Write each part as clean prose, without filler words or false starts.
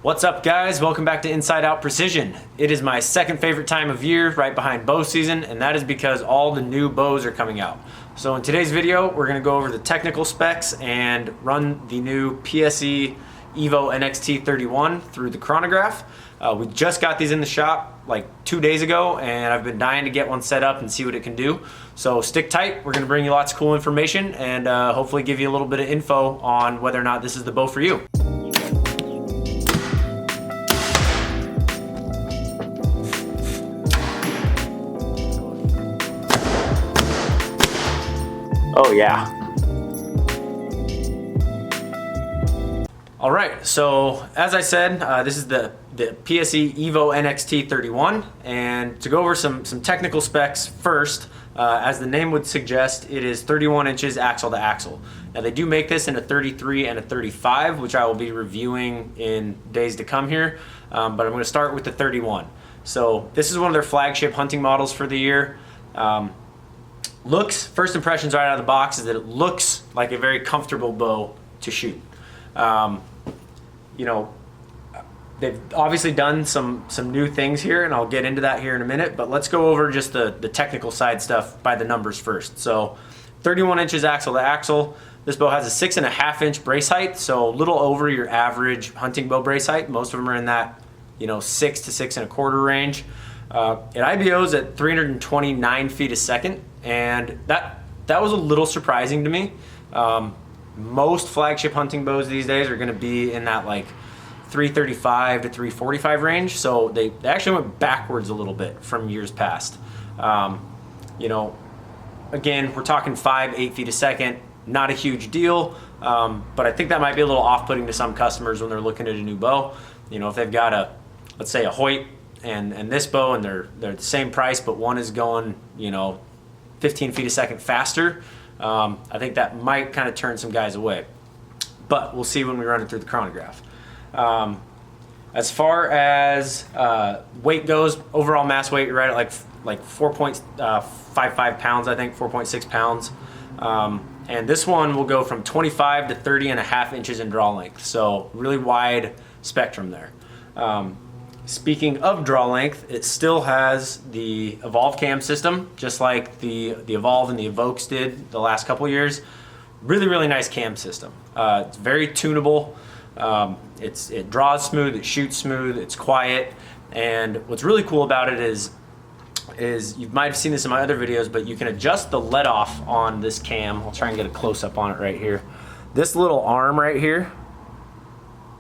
What's up guys, welcome back to Inside Out Precision. It is my second favorite time of year, right behind bow season, and that is because all the new bows are coming out. So in today's video, we're gonna go over the technical specs and run the new PSE Evo NXT 31 through the Chronograph. We just got these in the shop like 2 days ago, and I've been dying to get one set up and see what it can do. So stick tight, we're gonna bring you lots of cool information and hopefully give you a little bit of info on whether or not this is the bow for you. Oh yeah. All right, so as I said, this is the PSE Evo NXT 31, and to go over some technical specs first, as the name would suggest, it is 31 inches axle to axle. Now they do make this in a 33 and a 35, which I will be reviewing in days to come here, but I'm gonna start with the 31. So this is one of their flagship hunting models for the year. First impressions right out of the box is that it looks like a very comfortable bow to shoot. You know, they've obviously done some new things here, and I'll get into that here in a minute, but let's go over just the technical side stuff by the numbers first. So 31 inches axle to axle. This bow has a 6.5 inch brace height, so a little over your average hunting bow brace height. Most of them are in that, 6 to 6.25 range. It IBOs at 329 feet a second, and that was a little surprising to me. Most flagship hunting bows these days are going to be in that like 335 to 345 range, so they actually went backwards a little bit from years past. Again, we're talking 5-8 feet a second, not a huge deal, but I think that might be a little off-putting to some customers when they're looking at a new bow. If they've got let's say a Hoyt and this bow, and they're the same price, but one is going 15 feet a second faster, I think that might kind of turn some guys away, but we'll see when we run it through the Chronograph. As far as weight goes, overall mass weight, you're right at like 4.55 pounds, I think 4.6 pounds, and this one will go from 25 to 30.5 inches in draw length, so really wide spectrum there. Speaking of draw length, it still has the Evolve cam system, just like the Evolve and the Evokes did the last couple years. Really, really nice cam system. It's very tunable. It draws smooth, it shoots smooth, it's quiet, and what's really cool about it is you might have seen this in my other videos, but you can adjust the let off on this cam. I'll try and get a close up on it right here. This little arm right here,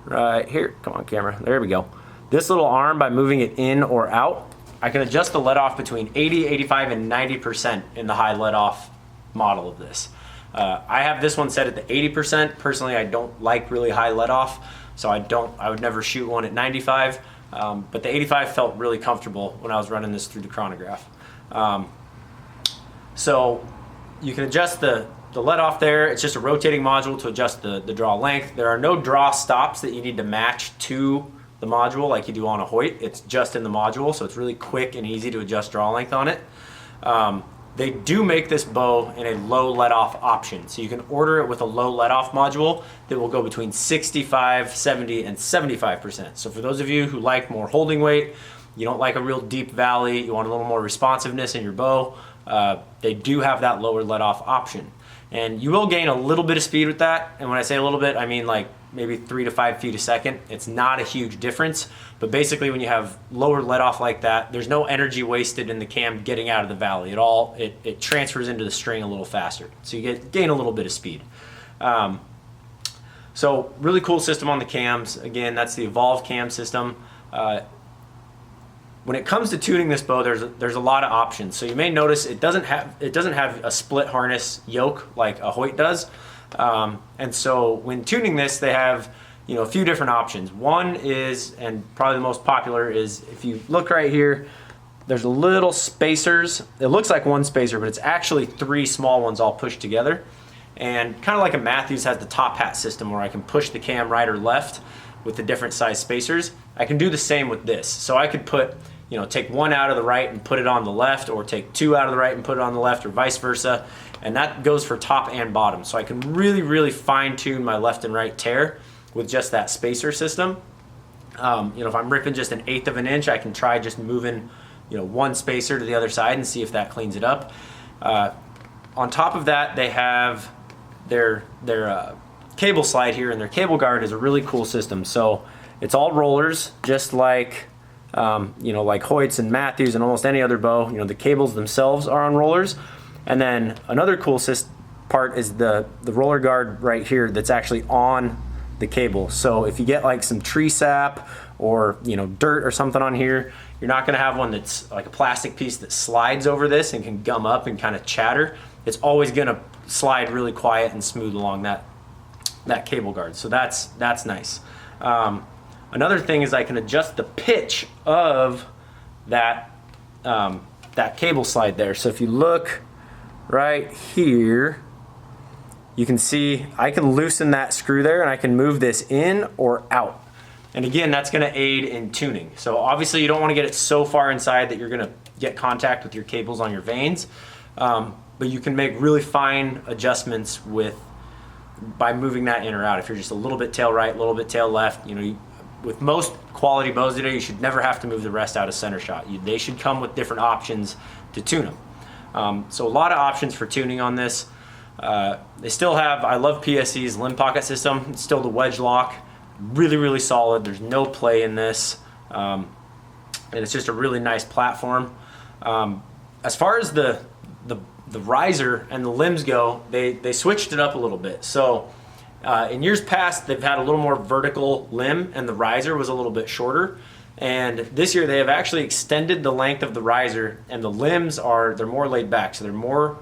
come on camera, there we go. This little arm, by moving it in or out, I can adjust the let off between 80, 85, and 90% in the high let off model of this. I have this one set at the 80%. Personally, I don't like really high let off, so I would never shoot one at 95, but the 85 felt really comfortable when I was running this through the Chronograph. So you can adjust the let off there. It's just a rotating module to adjust the draw length. There are no draw stops that you need to match to the module like you do on a Hoyt. It's just in the module, so it's really quick and easy to adjust draw length on it. They do make this bow in a low let off option, so you can order it with a low let off module that will go between 65, 70, and 75%. So for those of you who like more holding weight, you don't like a real deep valley, you want a little more responsiveness in your bow, they do have that lower let off option. And you will gain a little bit of speed with that, and when I say a little bit, I mean like maybe 3 to 5 feet a second. It's not a huge difference, but basically when you have lower let off like that, there's no energy wasted in the cam getting out of the valley at all. It transfers into the string a little faster, so you gain a little bit of speed. So really cool system on the cams. Again, that's the Evolve cam system. When it comes to tuning this bow, there's a lot of options. So you may notice it doesn't have a split harness yoke like a Hoyt does. And so when tuning this, they have a few different options. One is, and probably the most popular, is if you look right here, there's little spacers. It looks like one spacer, but it's actually 3 small ones all pushed together. And kind of like a Matthews has the top hat system where I can push the cam right or left with the different size spacers. I can do the same with this. So I could put, take one out of the right and put it on the left, or take 2 out of the right and put it on the left, or vice versa. And that goes for top and bottom. So I can really, really fine tune my left and right tear with just that spacer system. If I'm ripping just 1/8 of an inch, I can try just moving, one spacer to the other side and see if that cleans it up. On top of that, they have their cable slide here, and their cable guard is a really cool system. So it's all rollers, just like like Hoyt's and Matthews and almost any other bow. The cables themselves are on rollers, and then another cool part is the roller guard right here that's actually on the cable. So if you get like some tree sap or dirt or something on here, you're not going to have one that's like a plastic piece that slides over this and can gum up and kind of chatter. It's always going to slide really quiet and smooth along that cable guard. So that's nice. Another thing is I can adjust the pitch of that cable slide there. So if you look right here, you can see I can loosen that screw there, and I can move this in or out. And again, that's going to aid in tuning. So obviously you don't want to get it so far inside that you're going to get contact with your cables on your vanes, but you can make really fine adjustments by moving that in or out. If you're just a little bit tail right, a little bit tail left, with most quality bows today, you should never have to move the rest out of center shot. They should come with different options to tune them. So a lot of options for tuning on this. They still have, I love PSE's limb pocket system. It's still the wedge lock, really, really solid. There's no play in this. And it's just a really nice platform. As far as the riser and the limbs go, they switched it up a little bit. So in years past, they've had a little more vertical limb, and the riser was a little bit shorter. And this year they have actually extended the length of the riser, and the limbs they're more laid back. So they're more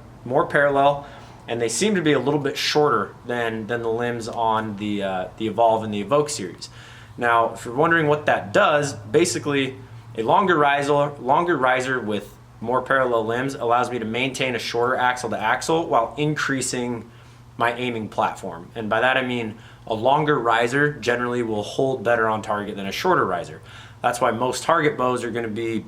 parallel, and they seem to be a little bit shorter than the limbs on the Evolve and the Evoke series. Now, if you're wondering what that does, basically a longer riser with more parallel limbs allows me to maintain a shorter axle to axle while increasing my aiming platform. And by that I mean a longer riser generally will hold better on target than a shorter riser. That's why most target bows are going to be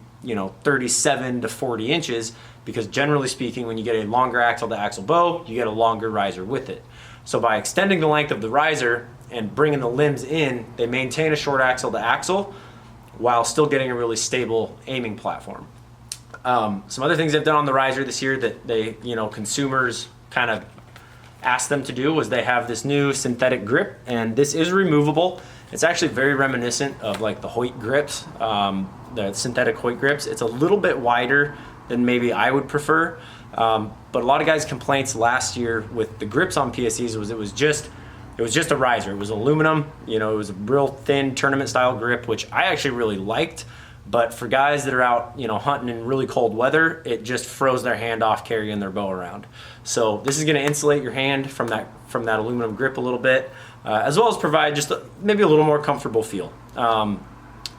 37 to 40 inches, because generally speaking, when you get a longer axle to axle bow, you get a longer riser with it. So by extending the length of the riser and bringing the limbs in, they maintain a short axle to axle while still getting a really stable aiming platform. Some other things they've done on the riser this year that they, consumers kind of asked them to do was they have this new synthetic grip, and this is removable. It's actually very reminiscent of like the Hoyt grips, the synthetic Hoyt grips. It's a little bit wider than maybe I would prefer, but a lot of guys' complaints last year with the grips on PSEs was it was just a riser. It was aluminum, it was a real thin tournament style grip, which I actually really liked. But for guys that are out, hunting in really cold weather, it just froze their hand off carrying their bow around. So this is going to insulate your hand from that aluminum grip a little bit, as well as provide just maybe a little more comfortable feel.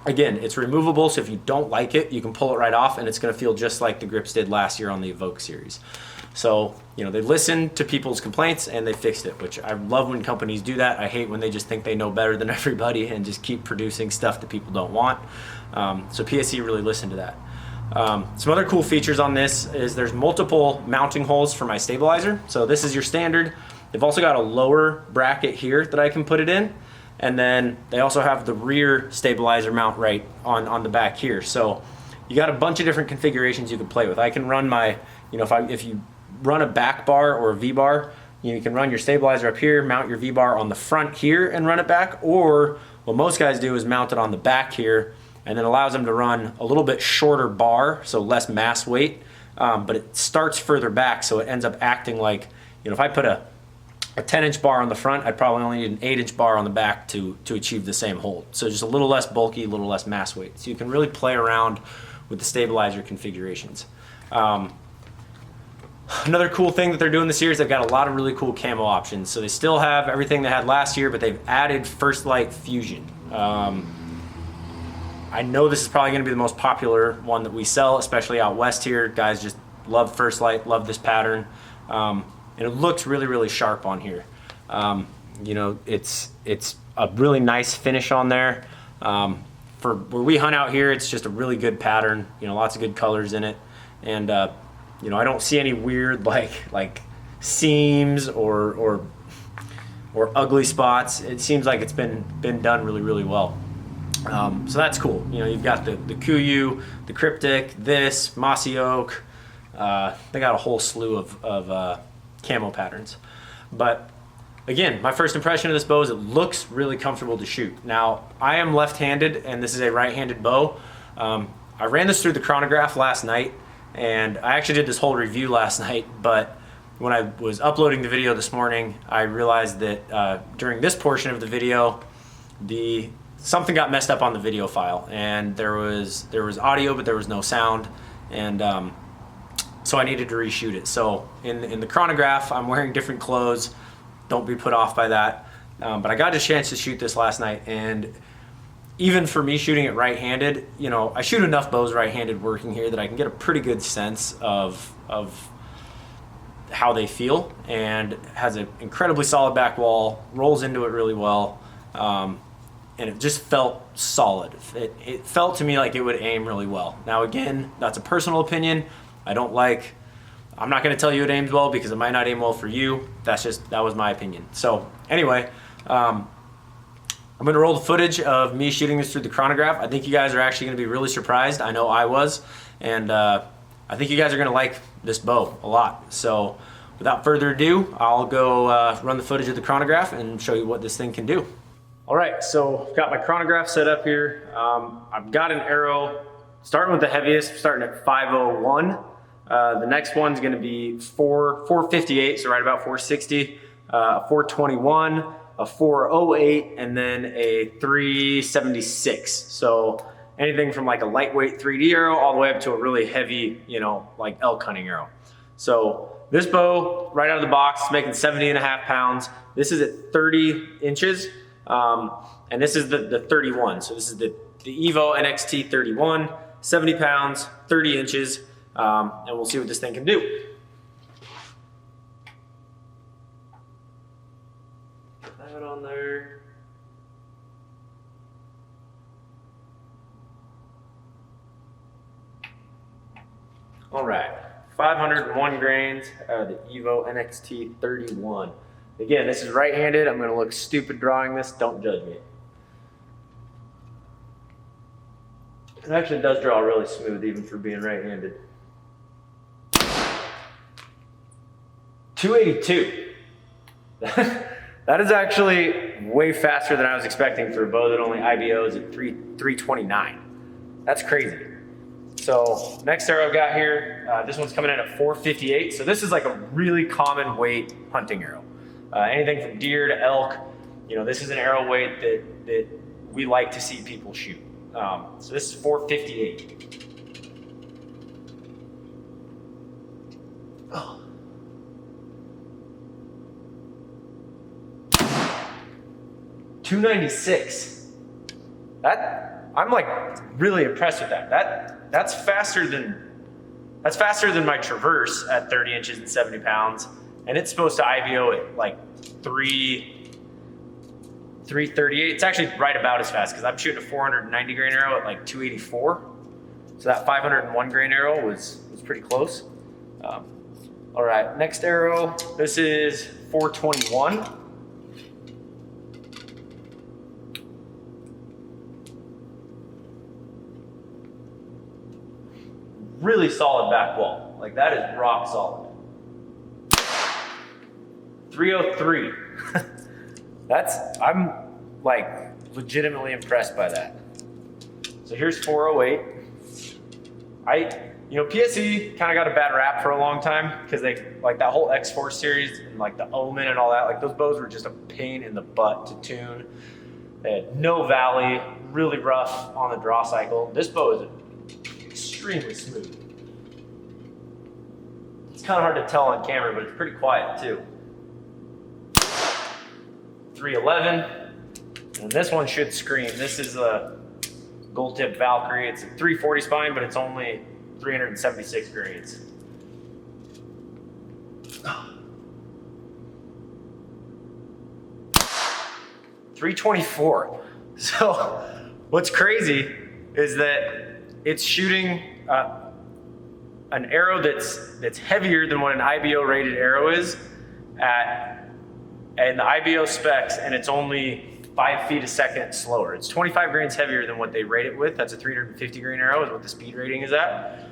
Again, it's removable, so if you don't like it, you can pull it right off, and it's going to feel just like the grips did last year on the Evoke series. So, they listened to people's complaints and they fixed it, which I love when companies do that. I hate when they just think they know better than everybody and just keep producing stuff that people don't want. So PSE really listened to that. Some other cool features on this is there's multiple mounting holes for my stabilizer. So this is your standard. They've also got a lower bracket here that I can put it in. And then they also have the rear stabilizer mount right on the back here. So you got a bunch of different configurations you can play with. I can run my, if you run a back bar or a V-bar, you can run your stabilizer up here, mount your V-bar on the front here and run it back, or what most guys do is mount it on the back here, and then allows them to run a little bit shorter bar, so less mass weight, but it starts further back, so it ends up acting like, if I put a 10-inch bar on the front, I'd probably only need an 8-inch bar on the back to achieve the same hold. So just a little less bulky, a little less mass weight. So you can really play around with the stabilizer configurations. Another cool thing that they're doing this year is they've got a lot of really cool camo options. So they still have everything they had last year, but they've added First Light Fusion. I know this is probably going to be the most popular one that we sell, especially out west here. Guys just love First Light, love this pattern. And it looks really, really sharp on here. It's a really nice finish on there. For where we hunt out here, it's just a really good pattern. Lots of good colors in it. And I don't see any weird like seams or ugly spots. It seems like it's been done really, really well. So that's cool. You know, you've got the Kuyu, the Cryptic, this, Mossy Oak. They got a whole slew of camo patterns. But again, my first impression of this bow is it looks really comfortable to shoot. Now, I am left-handed, and this is a right-handed bow. I ran this through the Chronograph last night, and I actually did this whole review last night, but when I was uploading the video this morning, I realized that during this portion of the video, something got messed up on the video file, and there was audio, but there was no sound, and so I needed to reshoot it. So in the Chronograph, I'm wearing different clothes. Don't be put off by that. But I got a chance to shoot this last night, and even for me shooting it right-handed, you know, I shoot enough bows right-handed working here that I can get a pretty good sense of how they feel, and has an incredibly solid back wall, rolls into it really well, and it just felt solid. It felt to me like it would aim really well. Now again, that's a personal opinion. I'm not gonna tell you it aims well because it might not aim well for you. That was my opinion. So anyway, I'm gonna roll the footage of me shooting this through the Chronograph. I think you guys are actually gonna be really surprised. I know I was, and I think you guys are gonna like this bow a lot. So without further ado, I'll go run the footage of the Chronograph and show you what this thing can do. All right, so I've got my Chronograph set up here. I've got an arrow, starting with the heaviest, starting at 501. The next one's gonna be 458, so right about 460, 421, a 408, and then a 376. So anything from like a lightweight 3D arrow all the way up to a really heavy, you know, like elk hunting arrow. So this bow, right out of the box, is making 70.5 pounds. This is at 30 inches, and this is the 31. So this is the Evo NXT 31, 70 pounds, 30 inches, and we'll see what this thing can do. That on there. All right, 501 grains out of the Evo NXT 31. Again, this is right-handed. I'm gonna look stupid drawing this. Don't judge me. It actually does draw really smooth even for being right-handed. 282. That is actually way faster than I was expecting for a bow that only IBOs at 329. That's crazy. So next arrow I've got here, this one's coming in at 458. So this is like a really common weight hunting arrow. Anything from deer to elk, you know, this is an arrow weight that we like to see people shoot. So this is 458. Oh. 296. I'm like really impressed with that. That's faster than my Traverse at 30 inches and 70 pounds, and it's supposed to IBO at like 338. It's actually right about as fast because I'm shooting a 490 grain arrow at like 284. So that 501 grain arrow was pretty close. All right, next arrow. This is 421. Really solid back wall. Like that is rock solid. 303. I'm like legitimately impressed by that. So here's 408. You know, PSE kind of got a bad rap for a long time because they, like that whole X-Force series and like the Omen and all that, like those bows were just a pain in the butt to tune. They had no valley, really rough on the draw cycle. This bow is extremely smooth. It's kind of hard to tell on camera, but it's pretty quiet too. 311, and this one should scream. This is a gold tip Valkyrie. It's a 340 spine, but it's only 376 grains. 324. So what's crazy is that it's shooting an arrow that's heavier than what an IBO rated arrow is and the IBO specs, and it's only 5 feet a second slower. It's 25 grains heavier than what they rate it with. That's a 350 grain arrow is what the speed rating is at.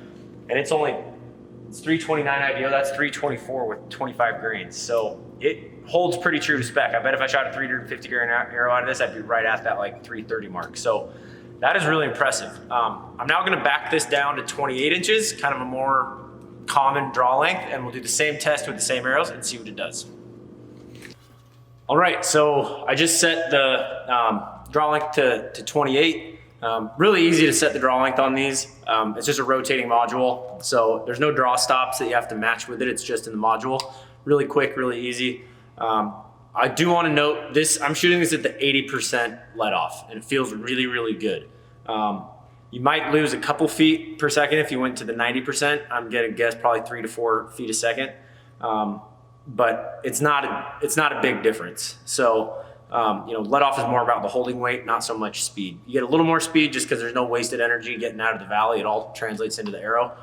And it's 329 IBO, that's 324 with 25 grains. So it holds pretty true to spec. I bet if I shot a 350 grain arrow out of this, I'd be right at that like 330 mark. So that is really impressive. I'm now gonna back this down to 28 inches, kind of a more common draw length, and we'll do the same test with the same arrows and see what it does. All right, so I just set the draw length to 28. Really easy to set the draw length on these. It's just a rotating module, so there's no draw stops that you have to match with it. It's just in the module. Really quick, really easy. I do want to note this, I'm shooting this at the 80% let off, and it feels really, really good. You might lose a couple feet per second if you went to the 90%. I'm gonna guess probably 3 to 4 feet a second. But it's not a big difference. So, you know, let off is more about the holding weight, not so much speed. You get a little more speed just because there's no wasted energy getting out of the valley. It all translates into the arrow.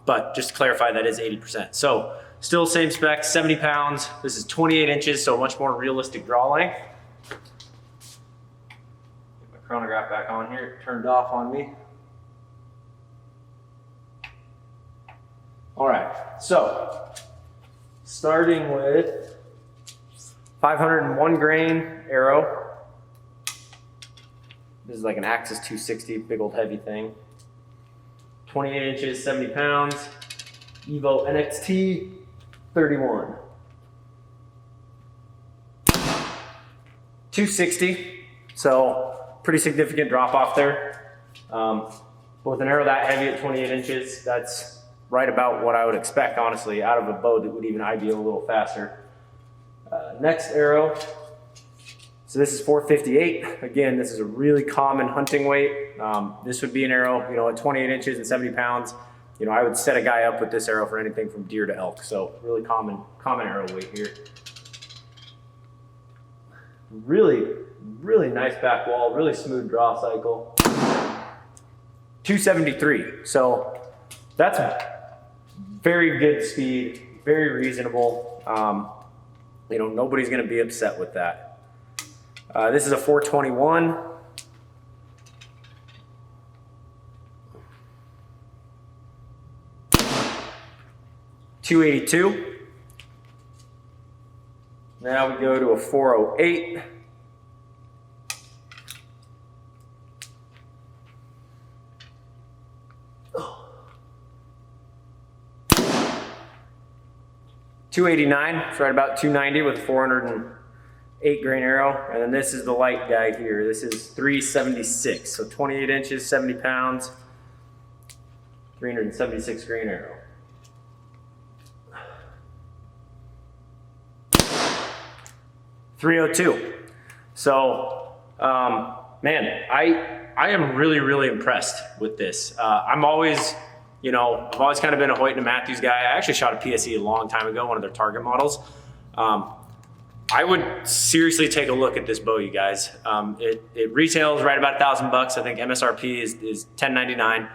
But just to clarify, that is 80%. So still same spec, 70 pounds. This is 28 inches, so much more realistic draw length. Get my chronograph back on here, it turned off on me. All right, so starting with 501 grain arrow. This is like an Axis 260, big old heavy thing. 28 inches, 70 pounds. Evo NXT 31. 260, so pretty significant drop off there. With an arrow that heavy at 28 inches, that's right about what I would expect, honestly, out of a bow that would even IBO a little faster. Next arrow, so this is 458. Again, this is a really common hunting weight. This would be an arrow, you know, at 28 inches and 70 pounds. You know, I would set a guy up with this arrow for anything from deer to elk. So really common arrow weight here. Really, really nice back wall, really smooth draw cycle. 273. So that's very good speed, very reasonable. You know, nobody's gonna be upset with that. This is a 421. .282. Now we go to a 408. .289, it's right about 290 with 408 grain arrow. And then this is the light guy here. This is 376, so 28 inches, 70 pounds, 376 grain arrow. .302. So, man, I am really, really impressed with this. I'm always, you know, I've always kind of been a Hoyt and a Matthews guy. I actually shot a PSE a long time ago, one of their target models. I would seriously take a look at this bow, you guys. It retails right about $1,000 bucks. I think MSRP is $1099.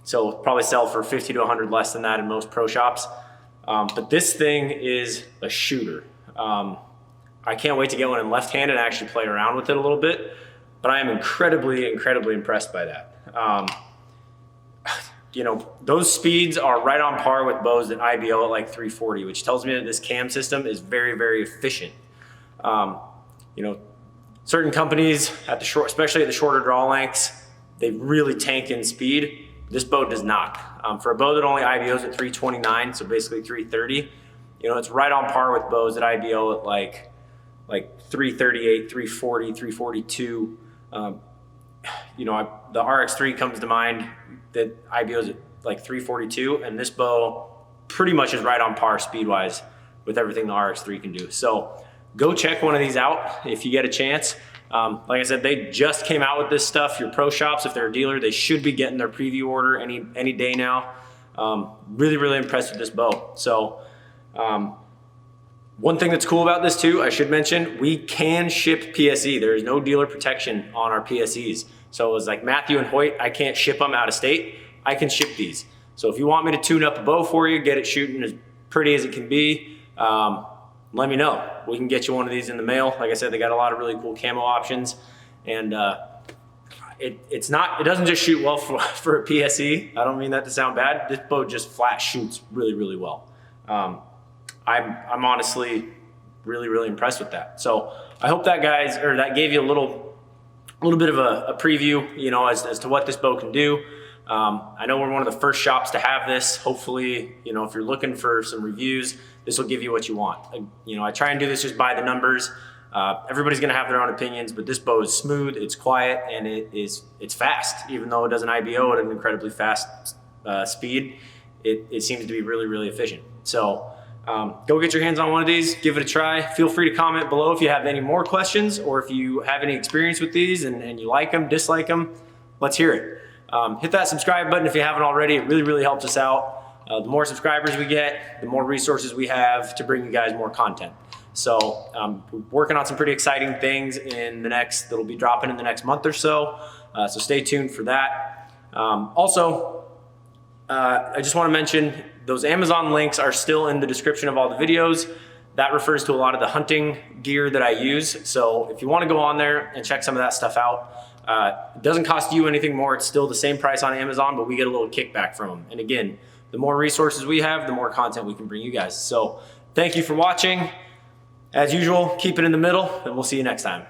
So probably sell for 50 to 100 less than that in most pro shops. But this thing is a shooter. I can't wait to get one in left-handed and actually play around with it a little bit, but I am incredibly, incredibly impressed by that. You know, those speeds are right on par with bows that IBO at like 340, which tells me that this cam system is very, very efficient. You know, certain companies at the short, especially at the shorter draw lengths, they really tank in speed. This bow does not. For a bow that only IBOs at 329, so basically 330, you know, it's right on par with bows that IBO at like 338, 340, 342. You know, the RX3 comes to mind that IBO's at like 342, and this bow pretty much is right on par speed-wise with everything the RX3 can do. So go check one of these out if you get a chance. Like I said, they just came out with this stuff. Your pro shops, if they're a dealer, they should be getting their preview order any day now. Really, really impressed with this bow. So one thing that's cool about this too, I should mention, we can ship PSE. There is no dealer protection on our PSEs. So it was like Matthew and Hoyt, I can't ship them out of state. I can ship these. So if you want me to tune up a bow for you, get it shooting as pretty as it can be, let me know. We can get you one of these in the mail. Like I said, they got a lot of really cool camo options, and it doesn't just shoot well for a PSE. I don't mean that to sound bad. This bow just flat shoots really, really well. I'm honestly really impressed with that. So I hope that that gave you a little bit of a preview, you know, as to what this bow can do. I know we're one of the first shops to have this. Hopefully, you know, if you're looking for some reviews, this will give you what you want. You know, I try and do this just by the numbers. Everybody's gonna have their own opinions, but this bow is smooth, it's quiet, and it's fast. Even though it does an IBO at an incredibly fast speed, it seems to be really efficient. So go get your hands on one of these, give it a try. Feel free to comment below if you have any more questions, or if you have any experience with these and you like them, dislike them, let's hear it. Hit that subscribe button if you haven't already. It really helps us out. The more subscribers we get, the more resources we have to bring you guys more content. So we're working on some pretty exciting things that'll be dropping in the next month or so. So stay tuned for that. Also, I just want to mention those Amazon links are still in the description of all the videos. That refers to a lot of the hunting gear that I use. So if you want to go on there and check some of that stuff out, it doesn't cost you anything more. It's still the same price on Amazon, but we get a little kickback from them. And again, the more resources we have, the more content we can bring you guys. So thank you for watching. As usual, keep it in the middle, and we'll see you next time.